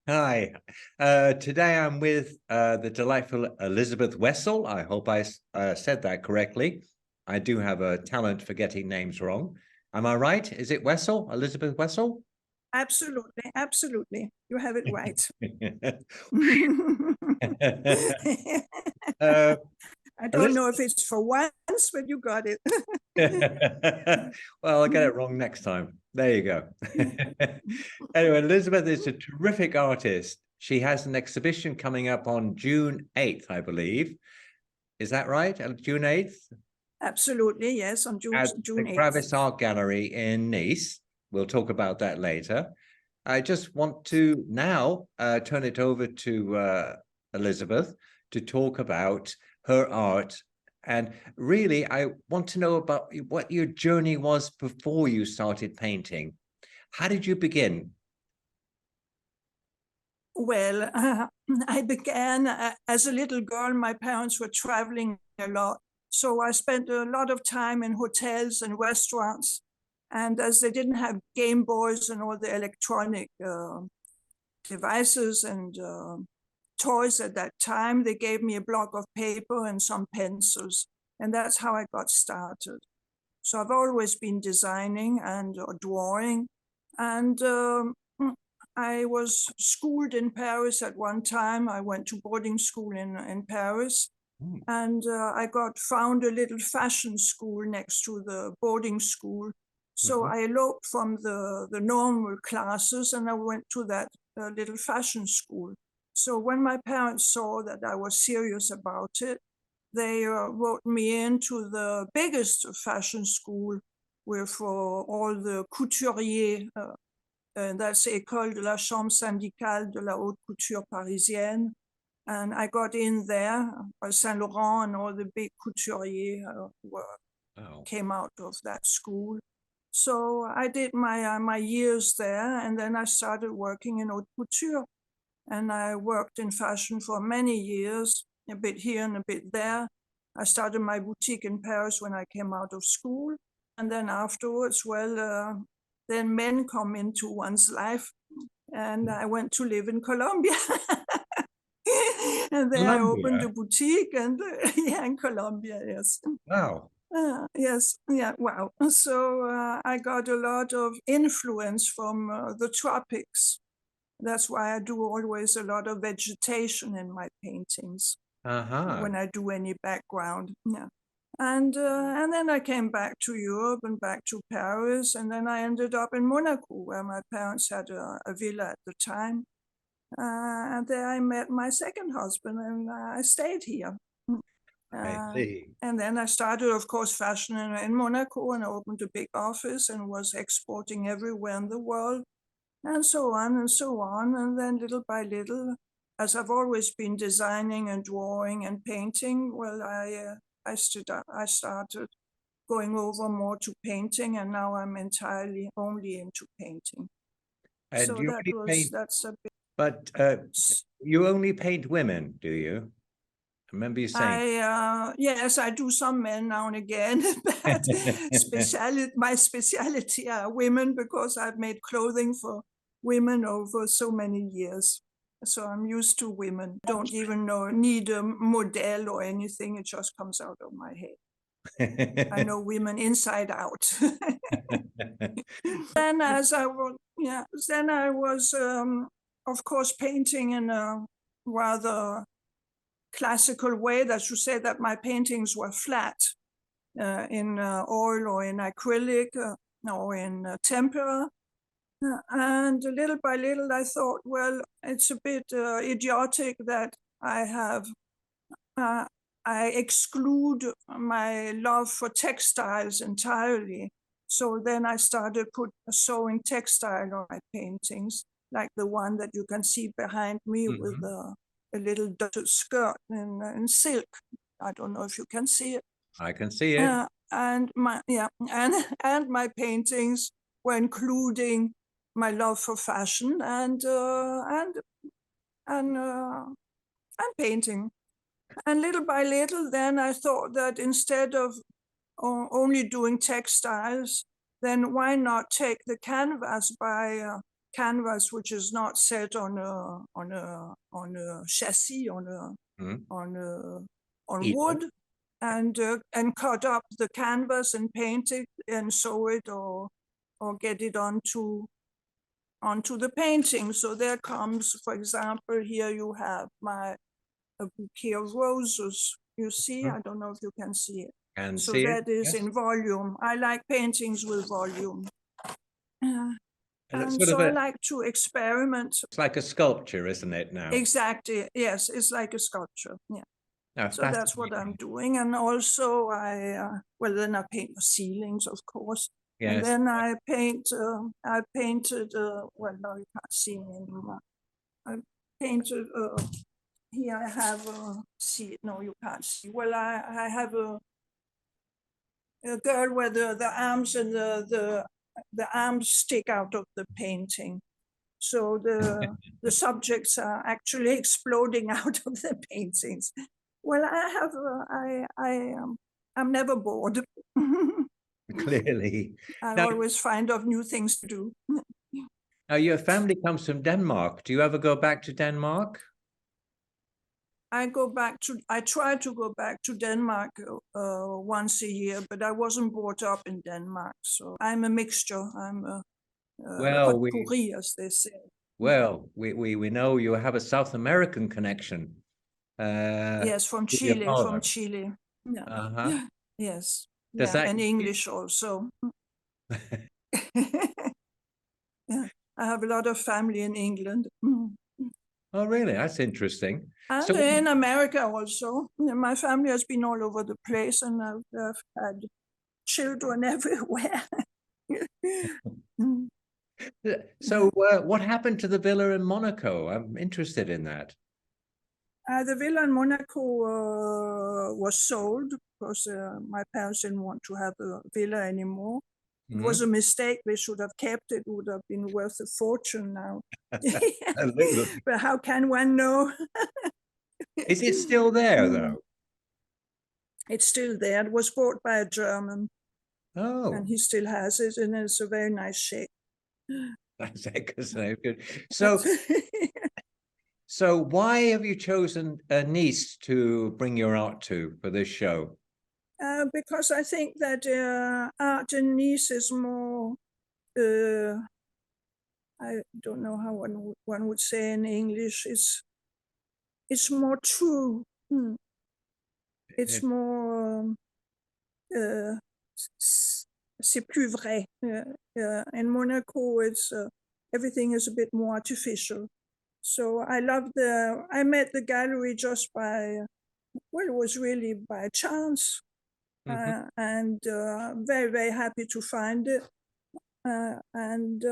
Hi. Today I'm with the delightful Elizabeth Wessel. I hope I said that correctly. I do have a talent for getting names wrong. Am I right? Is it Wessel? Elizabeth Wessel? Absolutely, absolutely. You have it right. uh, I don't know if Elizabeth. it's for once, but you got it. Well, I'll get it wrong next time. There you go. Anyway, Elizabeth is a terrific artist. She has an exhibition coming up on June 8th, I believe. Is that right? June 8th? Absolutely, yes, on At the June 8th. Kravis Art Gallery in Nice. We'll talk about that later. I just want to now turn it over to Elizabeth to talk about her art. And really, I want to know about what your journey was before you started painting. How did you begin? Well, I began as a little girl. My parents were traveling a lot. So I spent a lot of time in hotels and restaurants. And as they didn't have Game Boys and all the electronic devices and toys at that time, they gave me a block of paper and some pencils. And that's how I got started. So I've always been designing and drawing. And I was schooled in Paris at one time. I went to boarding school in Paris. Hmm. And I found a little fashion school next to the boarding school. So Mhm. I eloped from the normal classes and I went to that little fashion school. So when my parents saw that I was serious about it, they wrote me into the biggest fashion school with all the couturiers. That's École de la Chambre syndicale de la haute couture parisienne. And I got in there, Saint Laurent and all the big couturiers Oh. came out of that school. So I did my years there, and then I started working in haute couture. And I worked in fashion for many years, a bit here and a bit there. I started my boutique in Paris when I came out of school. And then afterwards, then men come into one's life. And I went to live in Colombia. And there I opened a Colombia. boutique and yeah, in Colombia, yes. Wow. Yes, yeah, wow. So I got a lot of influence from the tropics. That's why I do always a lot of vegetation in my paintings Uh-huh. when I do any background. Yeah. And then I came back to Europe and back to Paris, and then I ended up in Monaco, where my parents had a villa at the time. And there I met my second husband, and I stayed here. I Uh, see. and then I started, of course, fashion in Monaco and opened a big office and was exporting everywhere in the world and so on and so on. And then little by little, as I've always been designing and drawing and painting, well, I started going over more to painting, and now I'm entirely only into painting. And So you only paint, that's a bit. but you only paint women, do you? I remember you saying. Yes, I do some men now and again, but my speciality are women because I've made clothing for women over so many years. So I'm used to women. Don't even need a model or anything. It just comes out of my head. I know women inside out. Then I was, of course, painting in a rather classical way. That should say that my paintings were flat in oil or in acrylic or in tempera. And little by little, I thought, well, it's a bit idiotic that uh, I exclude my love for textiles entirely. So then I started sewing textile on my paintings, like the one that you can see behind me with Mhm. a little dotted skirt in silk. I don't know if you can see it. I can see it. And my and my paintings were including my love for fashion and and painting. And little by little, then I thought that instead of only doing textiles, then why not take the canvas by canvas which is not set on a chassis Mm. on Either. wood, and cut up the canvas and paint it and sew it or get it onto the painting. So there comes, for example, here you have a bouquet of roses. You see, I don't know if you can see it. And So see it? that is Yes. in volume. I like paintings with volume. And it's And sort so of I like to experiment. it's like a sculpture, isn't it now? Exactly. Yes, it's like a sculpture. Yeah. Oh, So that's what I'm fascinating. doing. And also well, then I paint the ceilings, of course. And Yes. then I painted, well, now you can't see me anymore. I painted, here I have see, no, you can't see. Well, I have a girl where the arms and the arms stick out of the painting. So the subjects are actually exploding out of the paintings. Well, I'm never bored. Clearly. I Now, always find of new things to do. now, your family comes from Denmark. Do you ever go back to Denmark? I try to go back to Denmark once a year, but I wasn't brought up in Denmark. So I'm a mixture. I'm a Well, pot pourri, as they say. we know you have a South American connection. Yes, from With your Chile, father. Yeah. Uh-huh. Yes. Does Yeah, that and English also. Yeah, I have a lot of family in England. Oh, really? That's interesting. And So, in America also. My family has been all over the place, and I've had children everywhere. so what happened to the villa in Monaco? I'm interested in that. The villa in Monaco was sold because my parents didn't want to have a villa anymore. It was a mistake. They should have kept it. It would have been worth a fortune now. A little. But how can one know? Is it still there, though? It's still there. It was bought by a German, Oh, and he still has it, and it's a very nice shape. that's excellent. Good. So why have you chosen Nice to bring your art to for this show? Because I think that art in Nice is more, I don't know how one would say in English, it's more true. It's more, c'est plus vrai. In Monaco, it's everything is a bit more artificial. So I met the gallery just by, well, it was really by chance. And very, very happy to find it. And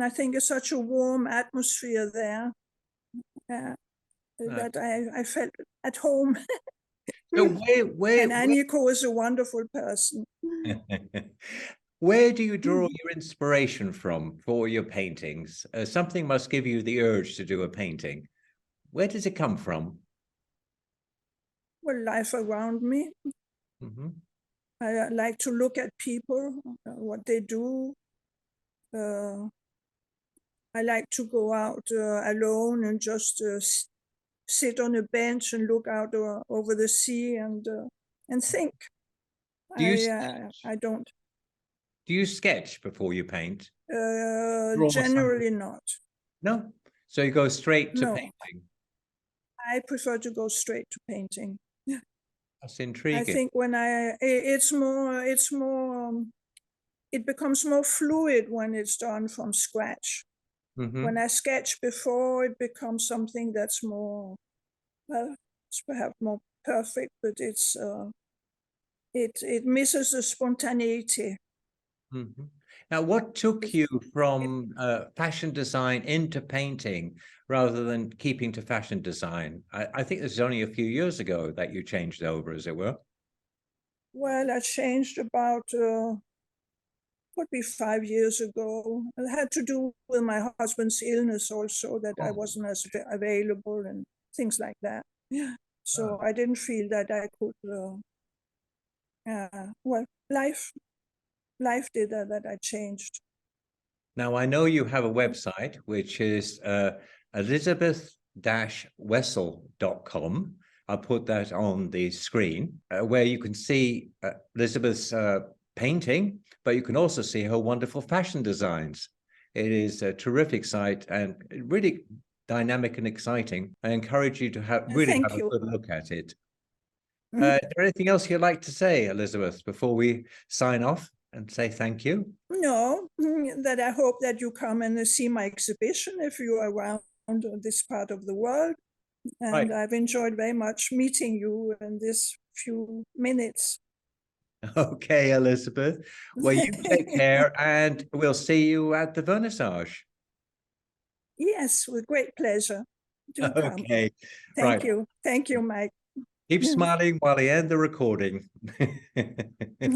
I think it's such a warm atmosphere there that I felt at home. So And Aniko is a wonderful person. where do you draw your inspiration from for your paintings? Something must give you the urge to do a painting. Where does it come from? Well, life around me. I like to look at people, what they do. I like to go out alone and just sit on a bench and look out over the sea and think. Do you I don't. Do you sketch before you paint? Draw Generally something? not. No. So you go straight to No. painting. I prefer to go straight to painting. That's intriguing. I think when it's more, it becomes more fluid when it's done from scratch. When I sketch before, it becomes something that's more, well, it's perhaps more perfect, but it misses the spontaneity. Now, what took you from fashion design into painting rather than keeping to fashion design? I think this is only a few years ago that you changed over, as it were. Well, I changed about, could be 5 years ago. It had to do with my husband's illness also, that I wasn't as available and things like that. Yeah. So I didn't feel that I could, well, life did that I changed. Now, I know you have a website, which is Elizabeth-Wessel.com. I'll put that on the screen, where you can see Elizabeth's painting, but you can also see her wonderful fashion designs. It is a terrific site and really dynamic and exciting. I encourage you to really Thank have a you. good look at it. Is there anything else you'd like to say, Elizabeth, before we sign off and say thank you? No, that I hope that you come and see my exhibition if you are around this part of the world. And Right. I've enjoyed very much meeting you in this few minutes. Okay, Elizabeth. Well, you take care and we'll see you at the vernissage. Yes, with great pleasure. Do come. Okay, Thank right. you. Thank you, Mike. Keep smiling while I end the recording.